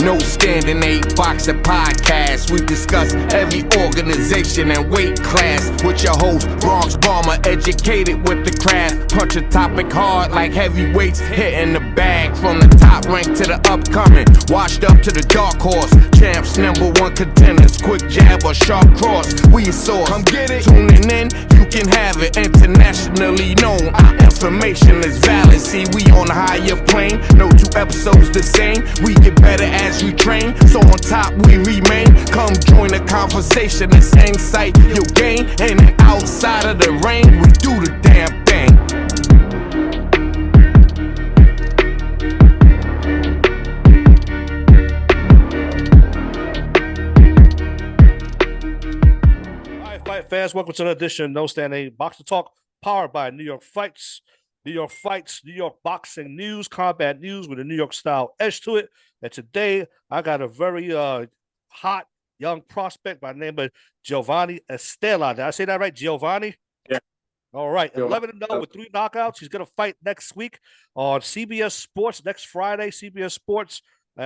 No Standing 8 Boxing Podcast. We discuss every organization and weight class with your host, Bronx Bomber, educated with the craft. Punch a topic hard like heavyweights, hitting the bag from the top rank to the upcoming. Washed up to the dark horse, champs, #1 contenders. Quick jab or sharp cross, we your source. Come get it. Tuning in, you can have it. Internationally known, our information is valid. See, we on a higher plane, no 2 episodes the same. We get better as we train, so on top we remain. Come join the conversation, it's insight you'll gain. And then outside of the rain, we do the damn thing. Fight fans, welcome to another edition of No Standing 8 Boxing Talk, powered by New York Fights. New York Fights, New York boxing news, combat news with a New York style edge to it. And today I got a very hot young prospect by the name of Jeovanny Estela. Did I say that right? Jeovanny? Yeah. All right. 11-0 with 3 knockouts. He's going to fight next week on CBS Sports, next Friday, CBS Sports,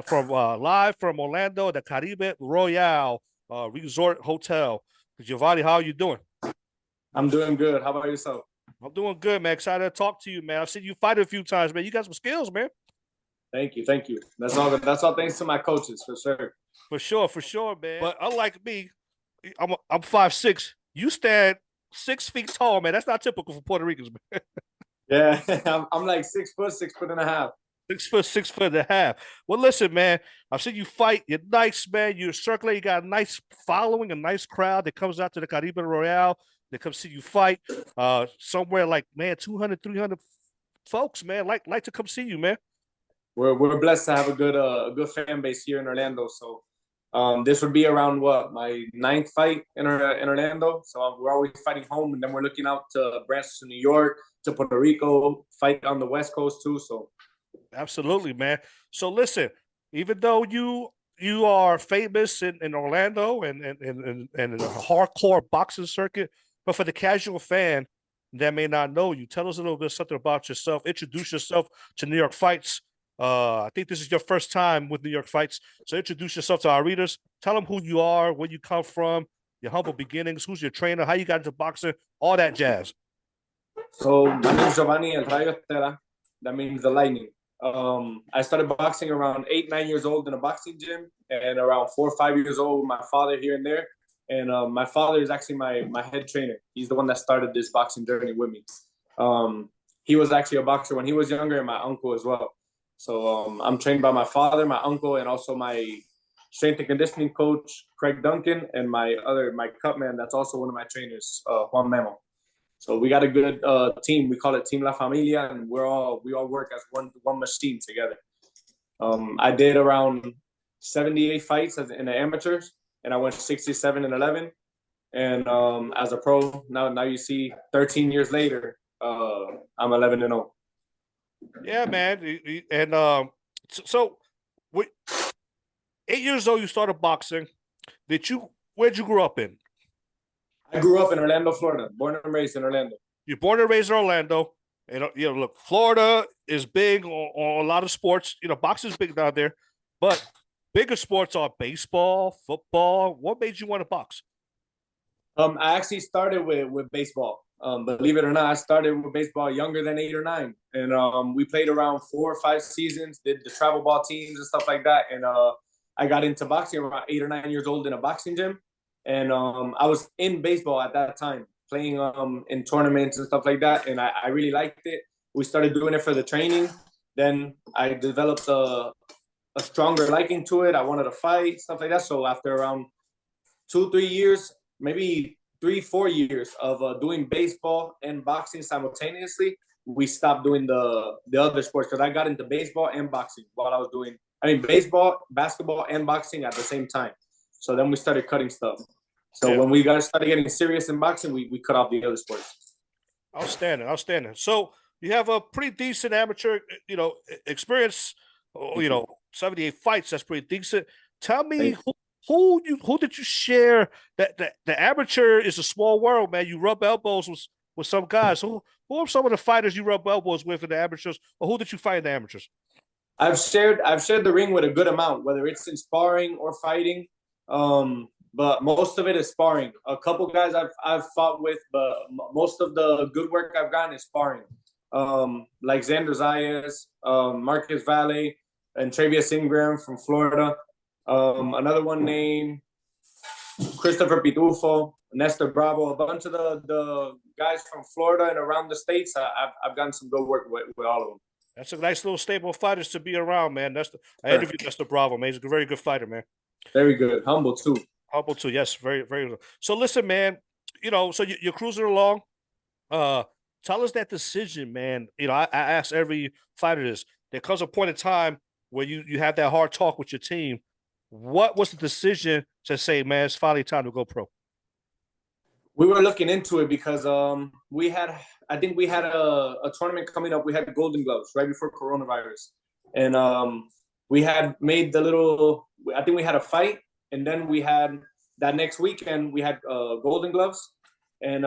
from live from Orlando, the Caribe Royale Resort Hotel. Jeovanny, how are you doing? I'm doing good. How about yourself? I'm doing good, man. Excited to talk to you, man. I've seen you fight a few times, man. You got some skills, man. Thank you. That's all thanks to my coaches, for sure. For sure, man. But unlike me, I'm 5'6". You stand 6 feet tall, man. That's not typical for Puerto Ricans, man. Yeah, I'm like 6 foot, 6'1.5". 6 foot, 6'1.5". Well, listen, man. I've seen you fight. You're nice, man. You're circulating. You got a nice following, a nice crowd that comes out to the Caribe Royale. They come see you fight. Somewhere like, man, 200, 300 folks, man, like to come see you, man. We're blessed to have a good fan base here in Orlando. So this would be around my 9th fight in Orlando. So we're always fighting home, and then we're looking out to branches to New York, to Puerto Rico, fight on the West Coast too. So absolutely, man. So listen, even though you are famous in Orlando and in the hardcore boxing circuit, but for the casual fan that may not know you, tell us a little bit something about yourself. Introduce yourself to New York Fights. I think this is your first time with New York Fights, so introduce yourself to our readers. Tell them who you are, where you come from, your humble beginnings, who's your trainer, how you got into boxing, all that jazz. So my name is Jeovanny El Rayo Estela. That means the lightning. I started boxing around 8, 9 years old in a boxing gym, and around 4 or 5 years old with my father here and there. And my father is actually my head trainer. He's the one that started this boxing journey with me. He was actually a boxer when he was younger, and my uncle as well. So I'm trained by my father, my uncle, and also my strength and conditioning coach, Craig Duncan, and my cut man that's also one of my trainers, Juan Memo. So we got a good team. We call it Team La Familia, and we all work as one machine together. I did around 78 fights in the amateurs, and I went 67 and 11. And as a pro, now you see 13 years later, I'm 11-0. Yeah, man. And so 8 years old, you started boxing. Where'd you grow up in? I grew up in Orlando, Florida. Born and raised in Orlando. You're born and raised in Orlando. And, look, Florida is big on a lot of sports. Boxing is big down there. But bigger sports are baseball, football. What made you want to box? I actually started with baseball. Believe it or not, I started with baseball younger than 8 or 9. And we played around 4 or 5 seasons, did the travel ball teams and stuff like that. And I got into boxing around 8 or 9 years old in a boxing gym. And I was in baseball at that time, playing in tournaments and stuff like that. And I really liked it. We started doing it for the training. Then I developed a stronger liking to it. I wanted to fight, stuff like that. So after around 2, 3 years, maybe 3, 4 years of doing baseball and boxing simultaneously, we stopped doing the other sports, because I got into baseball and boxing while I was doing, baseball, basketball, and boxing at the same time. So then we started cutting stuff. So when we started getting serious in boxing, we cut off the other sports. Outstanding. So you have a pretty decent amateur, experience. 78 fights. That's pretty decent. Tell me who did you share that the amateur is a small world, man. You rub elbows with some guys. Who are some of the fighters you rub elbows with in the amateurs, or who did you fight in the amateurs? I've shared the ring with a good amount, whether it's in sparring or fighting. But most of it is sparring. A couple guys I've fought with, but most of the good work I've gotten is sparring. Like Xander Zayas, Marcus Valle, and Travius Ingram from Florida. Another one named Christopher Pitufo, Nestor Bravo, a bunch of the guys from Florida and around the states. I've gotten some good work with all of them. That's a nice little stable of fighters to be around, man. I interviewed Nestor Bravo, man. He's a very good fighter, man. Very good, humble too. Humble too, yes, very, very. So listen, man. So you're cruising along. Tell us that decision, man. I ask every fighter this. There comes a point in time where you have that hard talk with your team. What was the decision to say, man, it's finally time to go pro? We were looking into it because I think we had a tournament coming up. We had Golden Gloves right before coronavirus, and we had made I think we had a fight, and then we had that next weekend we had Golden Gloves, and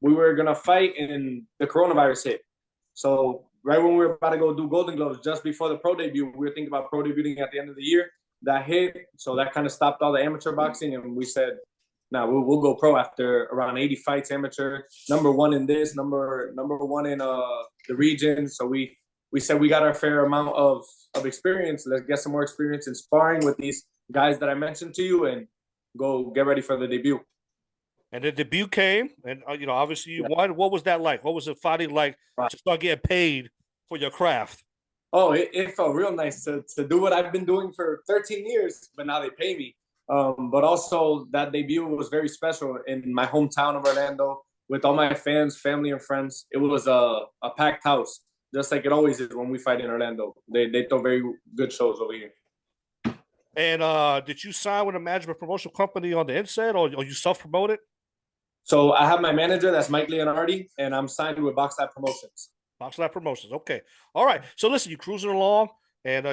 we were gonna fight, and the coronavirus hit. So right when we were about to go do Golden Gloves, just before the pro debut, we were thinking about pro debuting at the end of the year. That hit, so that kind of stopped all the amateur boxing, and we said, "Now we'll go pro after around 80 fights amateur, number one in this, number one in the region." So we said we got our fair amount of experience. Let's get some more experience in sparring with these guys that I mentioned to you, and go get ready for the debut. And the debut came, and obviously you won. What was that like? What was it fighting like to start getting paid for your craft? Oh, it felt real nice to do what I've been doing for 13 years, but now they pay me. But also that debut was very special in my hometown of Orlando with all my fans, family, and friends. It was a packed house, just like it always is when we fight in Orlando. They throw very good shows over here. And did you sign with a management promotional company on the inset, or you self-promoted? So I have my manager, that's Mike Leonardi, and I'm signed with BoxLab Promotions. BoxLab Promotions. Okay. All right. So listen, you're cruising along, and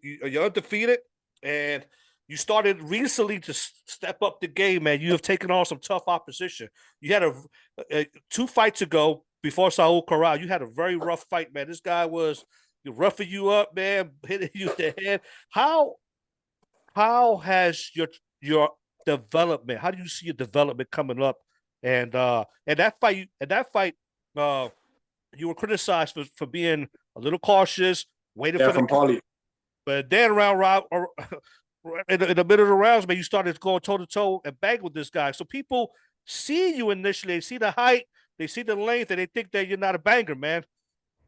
you're undefeated, and you started recently to step up the game, man. You have taken on some tough opposition. You had 2 fights ago before Saul Corral. You had a very rough fight, man. This guy was roughing you up, man, hitting you in the head. How has your development? How do you see your development coming up? And that fight, you were criticized for being a little cautious, waiting for from Paulie. But then around in the middle of the rounds, man, you started going toe to toe and bang with this guy. So people see you initially, they see the height, they see the length, and they think that you're not a banger, man.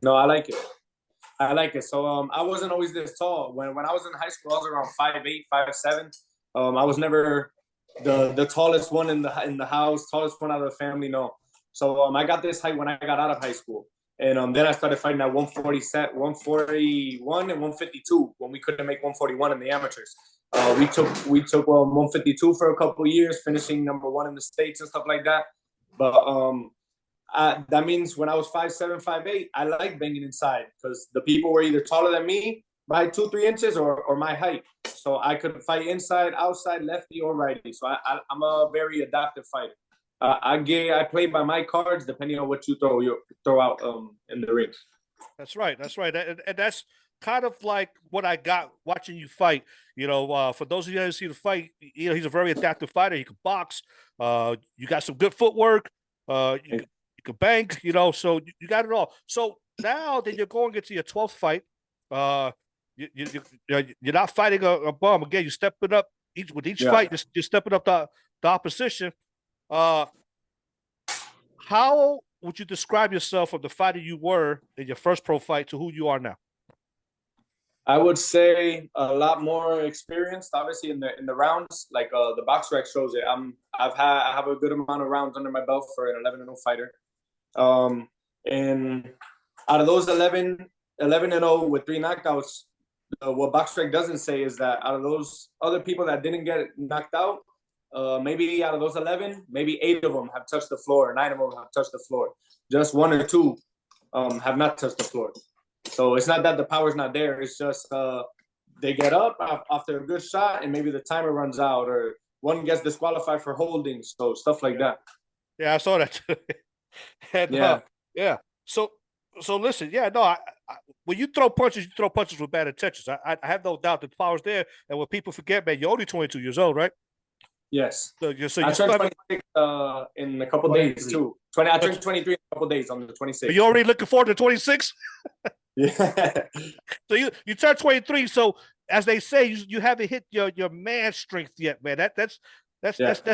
No, I like it. So I wasn't always this tall. When I was in high school, I was around 5'8", 5'7". I was never the tallest one in the house, tallest one out of the family. No. So I got this height when I got out of high school, and then I started fighting at 141 and 152 when we couldn't make 141 in the amateurs. We took 152 for a couple of years, finishing number 1 in the States and stuff like that. But that means when I was 5'7", 5'8", I like banging inside because the people were either taller than me by 2-3 inches or my height. So I could fight inside, outside, lefty, or righty. So I'm a very adaptive fighter. I play by my cards depending on what you throw out in the ring. That's right. And that's kind of like what I got watching you fight. For those of you who see the fight, he's a very adaptive fighter. He can box. You got some good footwork. You can bang. So you got it all. So now that you're going into your 12th fight, you're not fighting a bum again. You're stepping up with each fight. You're stepping up the opposition. How would you describe yourself from the fighter you were in your first pro fight to who you are now? I would say a lot more experienced, obviously in the rounds. Like the box rec shows it. I have a good amount of rounds under my belt for an 11-0 fighter. And out of those 11-0 with 3 knockouts, what box rec doesn't say is that out of those other people that didn't get knocked out, maybe out of those 11, maybe 8 of them have touched the floor, 9 of them have touched the floor. Just 1 or 2 have not touched the floor. So it's not that the power's not there. It's just they get up after a good shot and maybe the timer runs out or one gets disqualified for holding. So stuff like that. Yeah, I saw that too. And, yeah. So So listen, yeah, no, when you throw punches with bad intentions. I have no doubt that the power's there. And when people forget, man, you're only 22 years old, right? Yes. So I you turned still 26 in a couple days too. I turned 23 in a couple days on the 26th. Are you already looking forward to 26? Yeah. So you turned 23. So as they say, you haven't hit your man strength yet, man. That's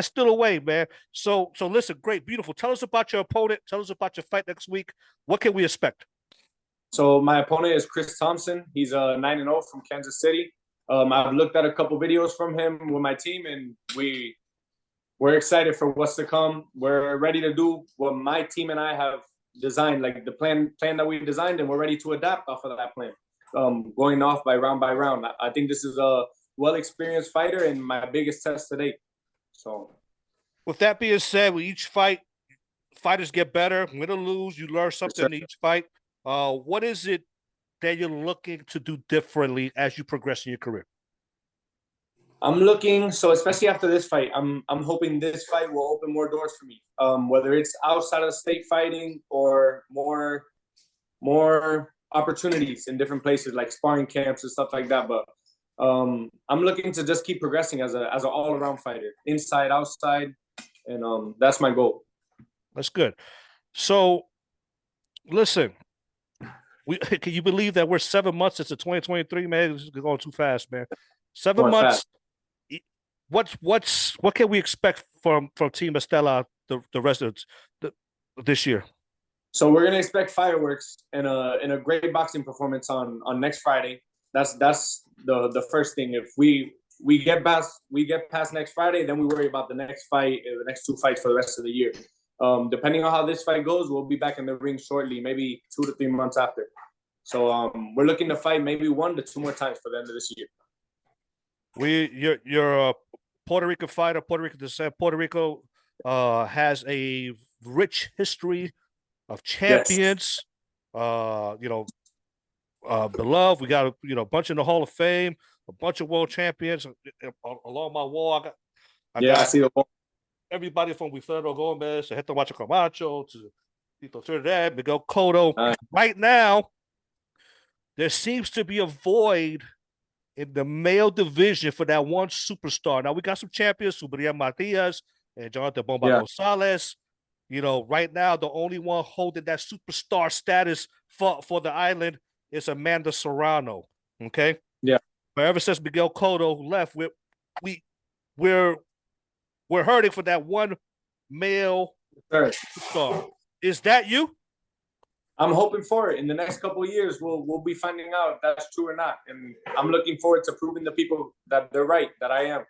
still away, man. So listen, great, beautiful. Tell us about your opponent. Tell us about your fight next week. What can we expect? So my opponent is Chris Thompson. He's 9-0 from Kansas City. I've looked at a couple videos from him with my team, and we're excited for what's to come. We're ready to do what my team and I have designed, like the plan that we designed, and we're ready to adapt off of that plan. Going off by round. I think this is a well-experienced fighter and my biggest test to date. So, with that being said, with each fight, fighters get better. Win or lose, you learn something in each fight. What is it that you're looking to do differently as you progress in your career? I'm looking, so especially after this fight, I'm hoping this fight will open more doors for me. Whether it's outside of state fighting or more opportunities in different places like sparring camps and stuff like that. But I'm looking to just keep progressing as an all-around fighter, inside, outside, and that's my goal. That's good. So, listen, can you believe that we're 7 months into 2023, man? This is going too fast, man. 7 months. Fast. What can we expect from Team Estela the rest of this year? So we're gonna expect fireworks and a great boxing performance on next Friday. That's the first thing. If we get past next Friday, then we worry about the next fight, the next two fights for the rest of the year. Depending on how this fight goes, we'll be back in the ring shortly, maybe 2 to 3 months after. So we're looking to fight maybe 1 to 2 more times for the end of this year. You're a Puerto Rican fighter, Puerto Rican descent. Puerto Rico has a rich history of champions. Yes. Beloved. We got a bunch in the Hall of Fame, a bunch of world champions along my wall. I see the wall. Everybody from Wilfredo Gomez to Hector Macho Camacho to Tito Trinidad, Miguel Cotto. Right now, there seems to be a void in the male division for that one superstar. Now, we got some champions, Subriel Matias and Jonathan Bomba Gonzalez. Right now, the only one holding that superstar status for the island is Amanda Serrano. Okay? Yeah. But ever since Miguel Cotto left, we're hurting for that one male superstar. Is that you? I'm hoping for it. In the next couple of years, we'll be finding out if that's true or not. And I'm looking forward to proving to people that they're right, that I am.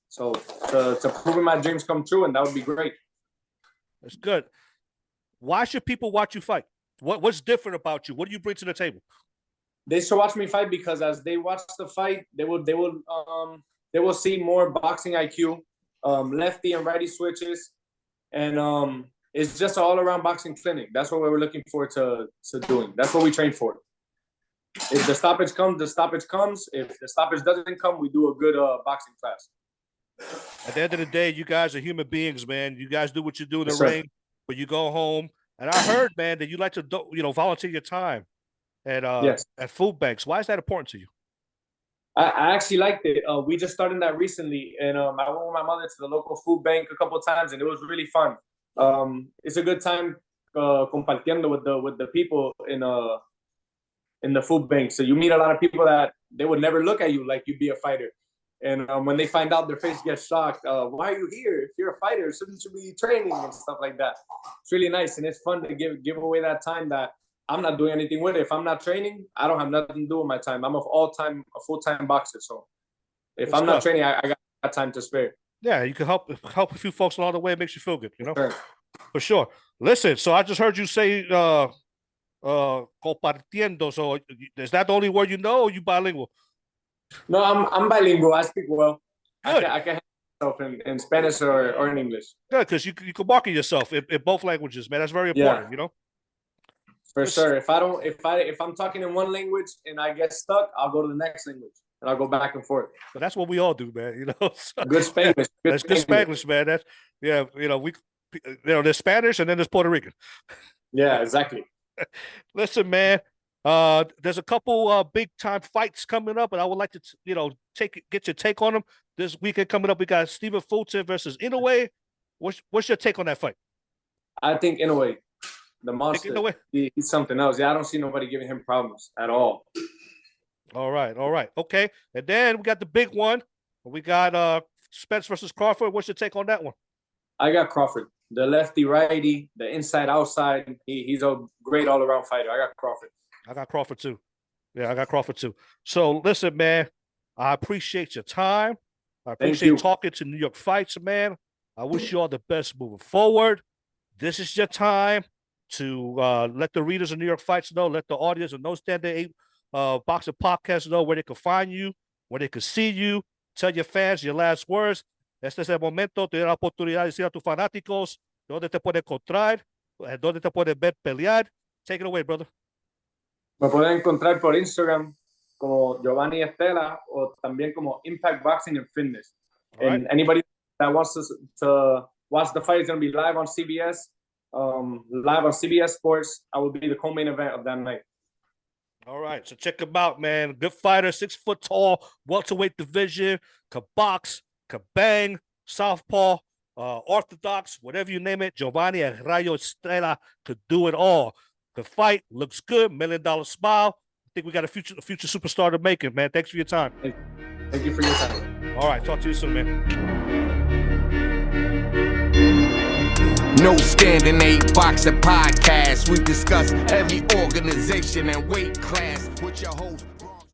So to proving my dreams come true, and that would be great. That's good. Why should people watch you fight? What's different about you? What do you bring to the table? They should watch me fight because as they watch the fight, they will see more boxing IQ, lefty and righty switches, and it's just an all-around boxing clinic. That's what we're looking forward to doing. That's what we train for. If the stoppage comes, the stoppage comes. If the stoppage doesn't come, we do a good boxing class. At the end of the day, you guys are human beings, man. You guys do what you do in the ring, but you go home. And I heard, man, that you like to volunteer your time at food banks. Why is that important to you? I actually liked it. We just started that recently, and I went with my mother to the local food bank a couple of times, and it was really fun. It's a good time compartiendo with the people in the food bank. So you meet a lot of people that they would never look at you like you'd be a fighter. And when they find out, their face gets shocked. Why are you here? If you're a fighter, shouldn't you be training and stuff like that? It's really nice, and it's fun to give away that time that I'm not doing anything with it. If I'm not training, I don't have nothing to do with my time. I'm a full-time boxer. So if I'm not training, I got time to spare. Yeah, you can help a few folks along the way. It makes you feel good, Sure. For sure. Listen, so I just heard you say compartiendo. So is that the only word you know, or you bilingual? No, I'm bilingual. I speak well. Good. I can handle myself in Spanish or in English. Good, because you can market yourself in both languages, man. That's very important, For sure. If I'm talking in one language and I get stuck, I'll go to the next language and I'll go back and forth. But that's what we all do, man. So, good Spanish. That's good Spanish, man. That's there's Spanish and then there's Puerto Rican. Yeah, exactly. Listen, man. There's a couple big time fights coming up, and I would like to, get your take on them. This weekend coming up, we got Stephen Fulton versus Inoue. What's your take on that fight? I think Inoue, the monster, Inoue? he's something else. Yeah, I don't see nobody giving him problems at all. All right, okay. And then we got the big one. We got Spence versus Crawford. What's your take on that one? I got Crawford, the lefty righty, the inside outside. He's a great all around fighter. I got Crawford. I got Crawford too. Yeah, I got Crawford too. So listen, man, I appreciate your time. I appreciate talking to New York Fights, man. I wish you all the best moving forward. This is your time to let the readers of New York Fights know, let the audience of No Standard 8 Boxing Podcast know where they can find you, where they can see you. Tell your fans your last words. Este es el momento, te da la oportunidad de decir a tus fanáticos dónde te pueden encontrar, dónde te pueden ver pelear. Take it away, brother. Me pueden encontrar por Instagram como Jeovanny Estela o también como Impact Boxing and Fitness. And anybody that wants to watch the fight is going to be live on CBS, live on CBS Sports. I will be the co-main event of that night. All right, so check him out, man. Good fighter, 6 foot tall, welterweight division, could box, could bang, southpaw, orthodox, whatever you name it. Jeovanny and Rayo Estela could do it all. The fight looks good, $1 million smile. I think we got a future superstar to make it, man. Thanks for your time. Thank you for your time. All right, talk to you soon, man. No Standing 8 Boxing Podcast. We discuss every organization and weight class with your host.